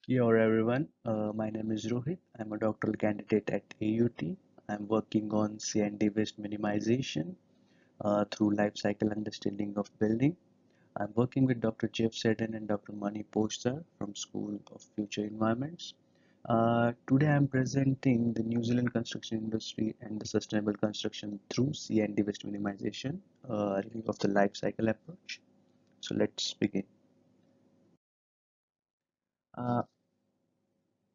Here everyone, my name is Rohit. I'm a doctoral candidate at AUT. I'm working on C&D waste minimization through life cycle understanding of building. I'm working with Dr. Jeff Seddon and Dr. Mani Poster from School of Future Environments. Today I'm presenting the New Zealand construction industry and the sustainable construction through C&D waste minimization, review of the life cycle approach. So let's begin. Uh,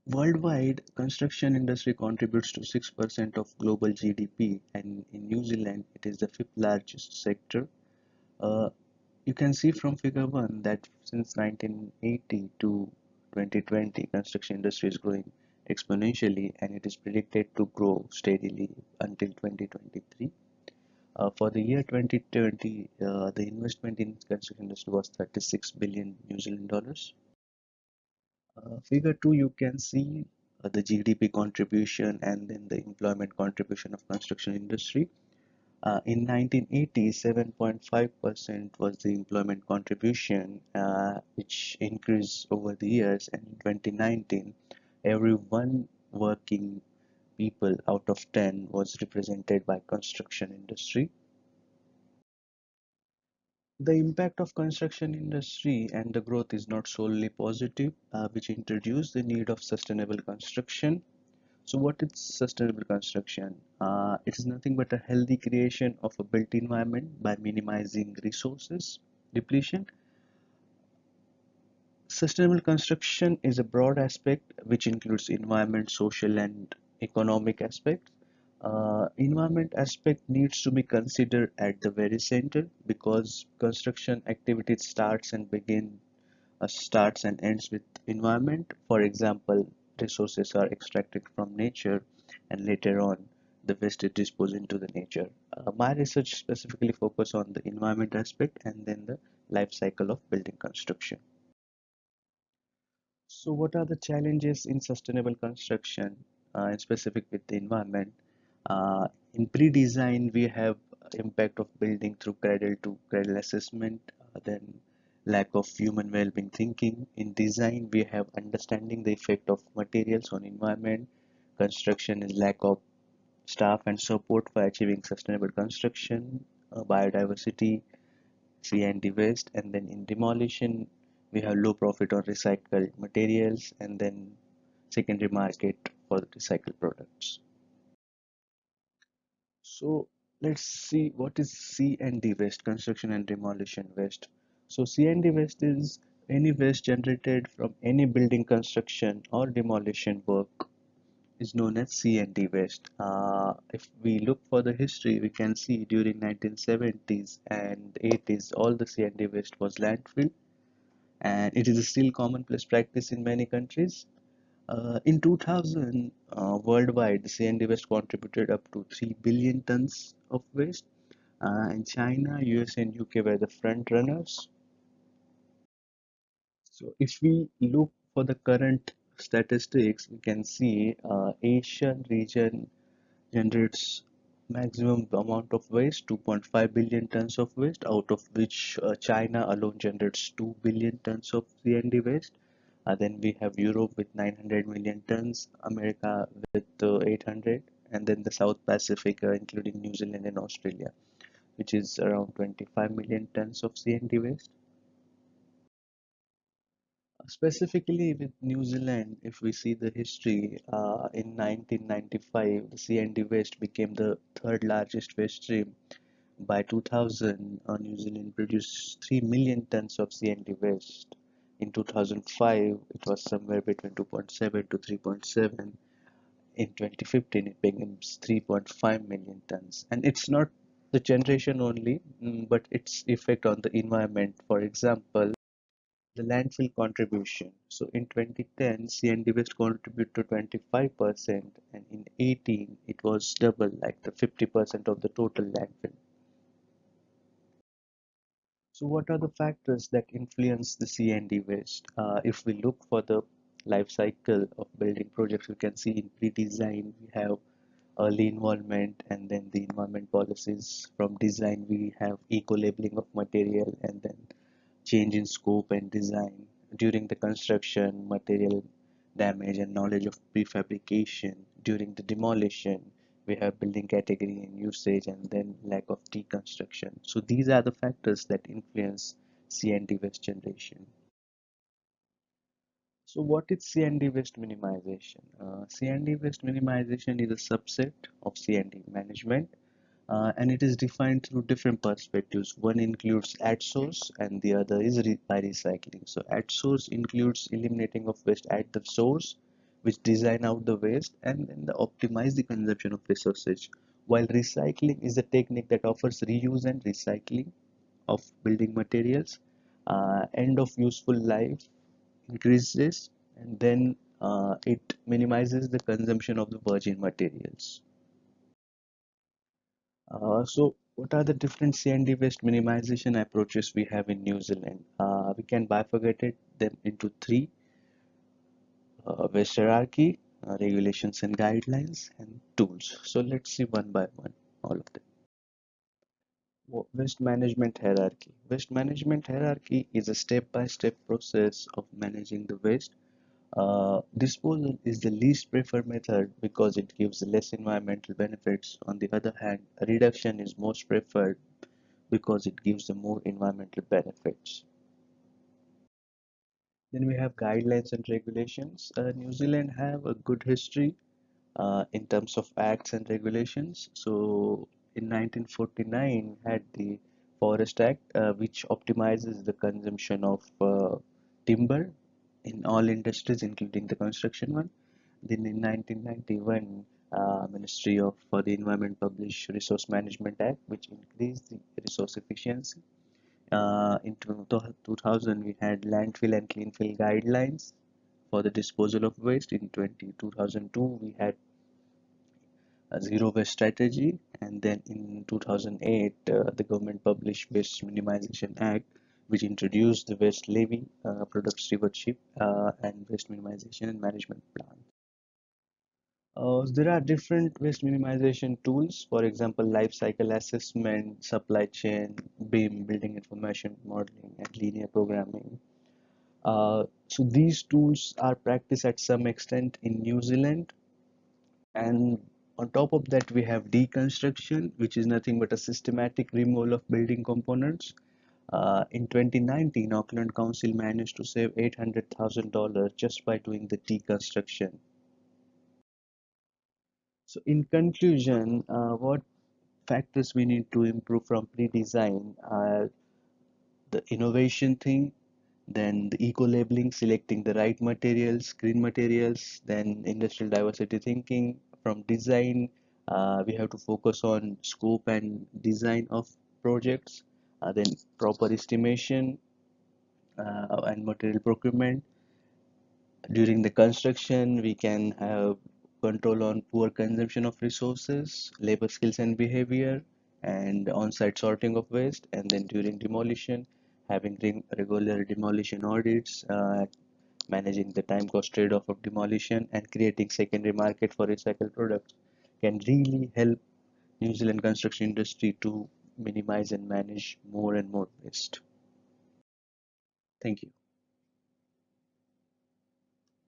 Worldwide, construction industry contributes to 6% of global GDP, and in New Zealand, it is the fifth largest sector. Uh, you can see from figure 1 that since 1980 to 2020, construction industry is growing exponentially, and it is predicted to grow steadily until 2023. For the year 2020, the investment in construction industry was 36 billion New Zealand dollars. Figure 2, you can see the GDP contribution and then the employment contribution of construction industry. In 1980, 7.5% was the employment contribution, which increased over the years. And in 2019, every one working people out of 10 was represented by construction industry. The impact of construction industry and the growth is not solely positive, which introduce the need of sustainable construction. So what is sustainable construction? It is nothing but a healthy creation of a built environment by minimizing resources depletion. Sustainable construction is a broad aspect which includes environment, social and economic aspects. Environment aspect needs to be considered at the very center because construction activity starts and ends with environment. For example, resources are extracted from nature and later on the waste is disposed into the nature. My research specifically focus on the environment aspect and then the life cycle of building construction. So what are the challenges in sustainable construction, in specific with the environment? In pre-design, we have impact of building through cradle to cradle assessment, then lack of human well-being thinking. In design, we have understanding the effect of materials on environment. Construction is lack of staff and support for achieving sustainable construction, biodiversity, C&D waste, and then in demolition, we have low profit on recycled materials and then secondary market for the recycled products. So let's see what is C&D waste, construction and demolition waste. So C&D waste is any waste generated from any building construction or demolition work is known as C&D waste. If we look for the history, we can see during 1970s and 80s, all the C&D waste was landfill, and it is still commonplace practice in many countries. In 2000, worldwide, the C&D waste contributed up to 3 billion tons of waste. In China, US, and UK were the front runners. So, if we look for the current statistics, we can see Asian region generates maximum amount of waste, 2.5 billion tons of waste, out of which China alone generates 2 billion tons of C&D waste. Then we have Europe with 900 million tons, America with 800, and then the South Pacific, including New Zealand and Australia, which is around 25 million tons of C&D waste. Specifically with New Zealand, if we see the history, in 1995, the C&D waste became the third largest waste stream. By 2000, New Zealand produced 3 million tons of C&D waste. In 2005, it was somewhere between 2.7 to 3.7. In 2015, it becomes 3.5 million tons. And it's not the generation only, but its effect on the environment. For example, the landfill contribution. So in 2010, C&D waste contributed to 25%, and in 18, it was double, like the 50% of the total landfill. So what are the factors that influence the C&D waste? If we look for the life cycle of building projects, we can see in pre-design we have early involvement, and then the environment policies. From design we have eco-labeling of material, and then change in scope and design. During the construction, material damage and knowledge of prefabrication. During the demolition, we have building category and usage, and then lack of deconstruction. So these are the factors that influence C&D waste generation. So what is C&D waste minimization? C&D waste minimization is a subset of C&D management, and it is defined through different perspectives. One includes at source and the other is by recycling. So at source includes eliminating of waste at the source, which design out the waste and then optimize the consumption of resources. While recycling is a technique that offers reuse and recycling of building materials, end of useful life increases, and then it minimizes the consumption of the virgin materials. So what are the different C&D waste minimization approaches we have in New Zealand? We can bifurcate them into three: waste hierarchy, regulations and guidelines, and tools. So let's see one by one all of them. Waste management hierarchy. Waste management hierarchy is a step-by-step process of managing the waste. Disposal is the least preferred method because it gives less environmental benefits. On the other hand, reduction is most preferred because it gives the more environmental benefits. Then we have guidelines and regulations. New Zealand have a good history in terms of acts and regulations. So in 1949 had the Forest Act, which optimizes the consumption of timber in all industries, including the construction one. Then in 1991, Ministry of for the Environment published Resource Management Act, which increased the resource efficiency. In 2000, we had landfill and clean fill guidelines for the disposal of waste. In 2002, we had a zero waste strategy, and then in 2008, the government published Waste Minimization Act, which introduced the waste levy, product stewardship, and waste minimization and management plan. There are different waste minimization tools, for example, life cycle assessment, supply chain, BIM, building information modeling, and linear programming. So these tools are practiced at some extent in New Zealand, and on top of that, we have deconstruction, which is nothing but a systematic removal of building components. In 2019, Auckland Council managed to save $800,000 just by doing the deconstruction. So in conclusion, what factors we need to improve from pre-design are the innovation thing, then the eco-labeling, selecting the right materials, green materials, then industrial diversity thinking. From design, we have to focus on scope and design of projects, then proper estimation and material procurement. During the construction, we can have control on poor consumption of resources, labor skills and behavior, and on-site sorting of waste. And then during demolition, having regular demolition audits, managing the time cost trade-off of demolition, and creating secondary market for recycled products can really help New Zealand construction industry to minimize and manage more and more waste. Thank you.